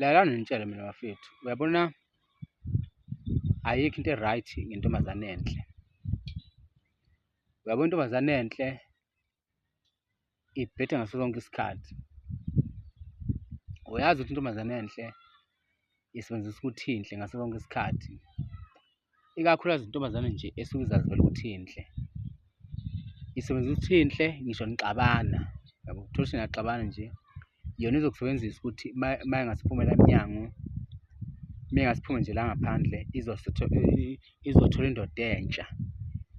lalana nitshele mina bafethu, uyabona ayikho into e-right ngentombazane enhle. Uyabona intombazane enhle ibheda ngaso sonke isikhathi. Uyazi ukuthi intombazane enhle isebenzisa ukuthi inhle ngaso sonke isikhathi, ikakhulukazi intombazane nje esuke izazivela ukuthi inhle, isebenzisa ukuthi inhle ngisho nixabana, yabo, uthola ukuthi niyaxabana nje, yona izokusebenzisa ukuthi uma ingasiphumela emnyango, uma ingasiphume nje la ngaphandle, izothola indoda entsha,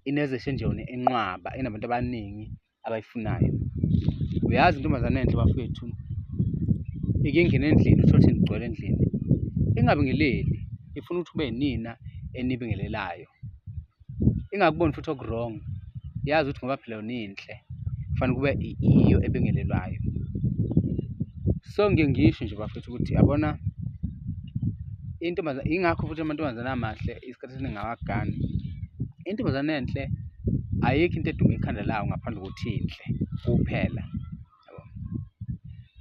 inezeshe nje yona enqwaba, enabantu abaningi abayifunayo. Uyazi intombazane enhle bafethu, ike ingene endlini uthole ukuthi nigcwele endlini, ingabingeleli, ifuna ukuthi ube nina enibingelelayo, ingakuboni futhi oku-wrong, yazi ukuthi ngoba phela yona inhle, kufanele kube iyo ebingelelwayo. So ngike ngisho nje bafethu ukuthi yabona intombazane, ingakho futhi amantombazane amahle isikhathi esiningi awagani. Intombazane enhle ayikho into eduma ikhanda lawo ngaphandle kokuthi inhle kuphela, yabo.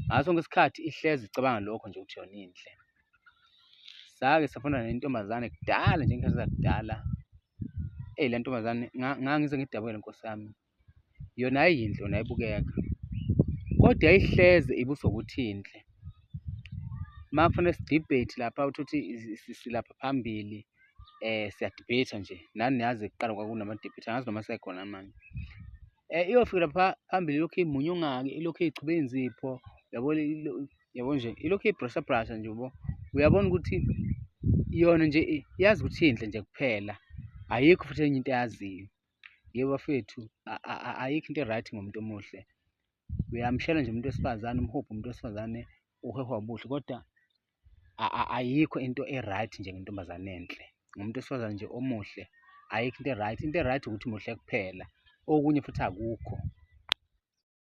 Ngaso sonke isikhathi ihlezi icabanga lokho nje ukuthi yona inhle. Sake safunda nentombazane kudala nje ngey'khathi zakudala, le ntombazane ngangize ngidabukele Nkosi yami, yona yayiyinhle, yona yayibukeka, kodwa yayihleze ibuswa ukuthi inhle. Uma kufanele sidibheyithe lapha uthole ukuthi silapha phambili, siyadibheyitha nje, nani niyazi kuqala kwakunama-debate, angazi noma asekhona manje. Iyofika lapha phambili ilokhu imunyungake, ilokhu iyichube iy'nzipho, yabo nje, ilokhu iyibrasha nje, yabo. Uyabona ukuthi yona nje yazi ukuthi inhle nje kuphela, ayikho futhi enye into eyaziyo. Yebo bafethu, ayikho into e-right ngomuntu omuhle. Uyamshela nje umuntu wesifazane, umhobhe umuntu wesifazane, uhehwa ubuhle, kodwa ayikho into e-right njengentombazane enhle. Ngomuntu wesifazane nje omuhle, ayikho into e-right. Into e-right ukuthi muhle kuphela, okunye futhi akukho.